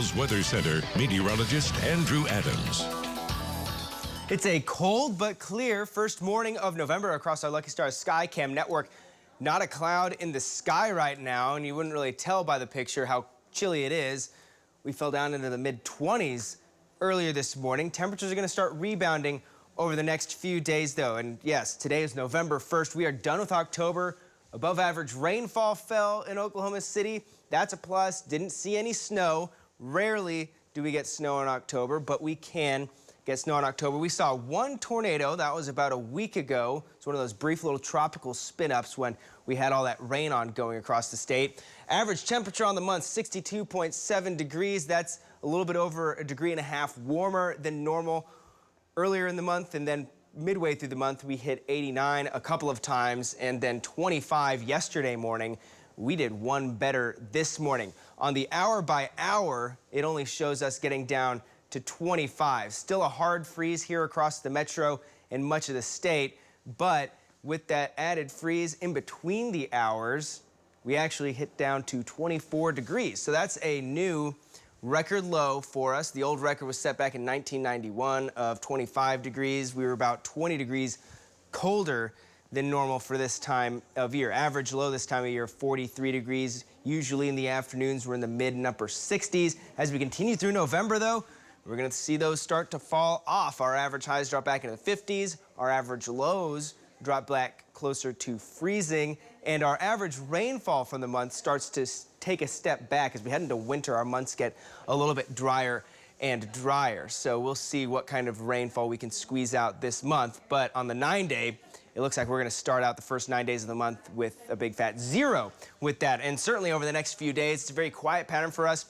Weather Center meteorologist Andrew Adams. It's a cold but clear first morning of November across our Lucky Stars Skycam network. Not a cloud in the sky right now, and you wouldn't really tell by the picture how chilly it is. We fell down into the mid-20s earlier this morning. Temperatures are going to start rebounding over the next few days, though. And yes, today is November 1st. We are done with October. Above average rainfall fell in Oklahoma City. That's a plus. Didn't see any snow. Rarely do we get snow in October, but we can get snow in October. We saw one tornado. That was about a week ago. It's one of those brief little tropical spin-ups when we had all that rain going across the state. Average temperature on the month, 62.7 degrees. That's a little bit over 1.5 degrees warmer than normal earlier in the month, and then midway through the month, we hit 89 a couple of times, and then 25 yesterday morning. We did one better this morning. On the hour by hour, it only shows us getting down to 25. Still a hard freeze here across the metro and much of the state, but with that added freeze in between the hours, we actually hit down to 24 degrees. So that's a new record low for us. The old record was set back in 1991 of 25 degrees. We were about 20 degrees colder than normal for this time of year. Average low this time of year, 43 degrees. Usually in the afternoons, we're in the mid and upper 60s. As we continue through November, though, we're going to see those start to fall off. Our average highs drop back into the 50s. Our average lows drop back closer to freezing. And our average rainfall from the month starts to take a step back. As we head into winter, our months get a little bit drier and drier. So we'll see what kind of rainfall we can squeeze out this month. But on the 9-day, it looks like we're going to start out the first 9 days of the month with a big fat 0 with that. And certainly over the next few days, it's a very quiet pattern for us.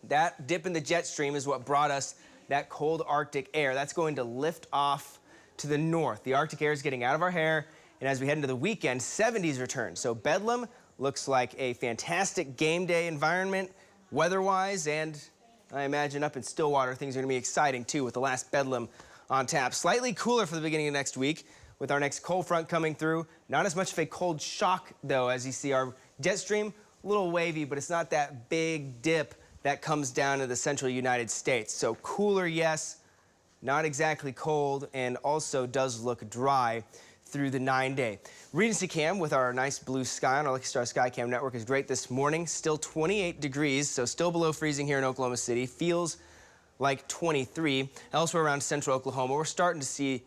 That dip in the jet stream is what brought us that cold Arctic air. That's going to lift off to the north. The Arctic air is getting out of our hair. And as we head into the weekend, 70s return. So Bedlam looks like a fantastic game day environment weather-wise. And I imagine up in Stillwater, things are going to be exciting, too, with the last Bedlam on tap. Slightly cooler for the beginning of next week, with our next cold front coming through. Not as much of a cold shock, though, as you see our jet stream, a little wavy, but it's not that big dip that comes down to the central United States. So cooler, yes, not exactly cold, and also does look dry through the 9-day. Regency Cam with our nice blue sky on our Lucky Star Skycam network is great this morning. Still 28 degrees, so still below freezing here in Oklahoma City. Feels like 23. Elsewhere around central Oklahoma, we're starting to see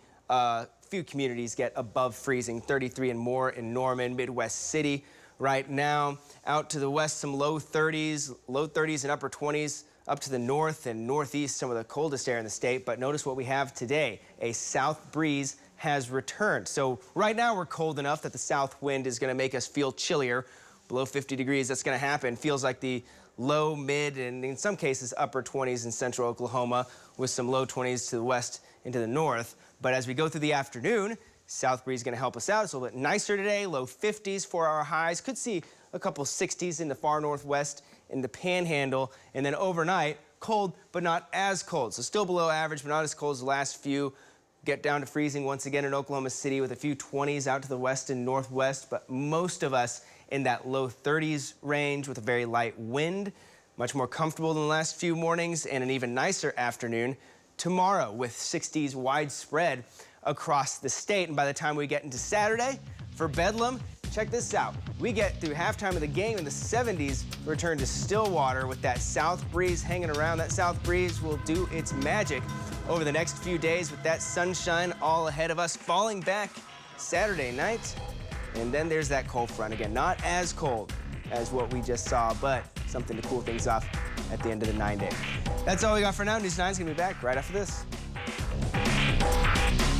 few communities get above freezing, 33 and more in Norman, Midwest City right now. Out to the west, some low 30s and upper 20s. Up to the north and northeast, some of the coldest air in the state. But notice what we have today. A south breeze has returned. So right now we're cold enough that the south wind is going to make us feel chillier. Below 50 degrees, that's going to happen. Feels like the low, mid, and in some cases upper 20s in central Oklahoma, with some low 20s to the west and to the north. But as we go through the afternoon, south breeze is going to help us out. It's a little bit nicer today, low 50s for our highs. Could see a couple 60s in the far northwest in the panhandle. And then overnight, cold, but not as cold. So still below average, but not as cold as the last few. Get down to freezing once again in Oklahoma City with a few 20s out to the west and northwest, but most of us in that low 30s range with a very light wind. Much more comfortable than the last few mornings, and an even nicer afternoon tomorrow with 60s widespread across the state. And by the time we get into Saturday for Bedlam, check this out. We get through halftime of the game in the 70s, return to Stillwater with that south breeze hanging around. That south breeze will do its magic over the next few days with that sunshine all ahead of us, falling back Saturday night. And then there's that cold front again. Not as cold as what we just saw, but something to cool things off at the end of the 9-day. That's all we got for now. News 9 is going to be back right after this.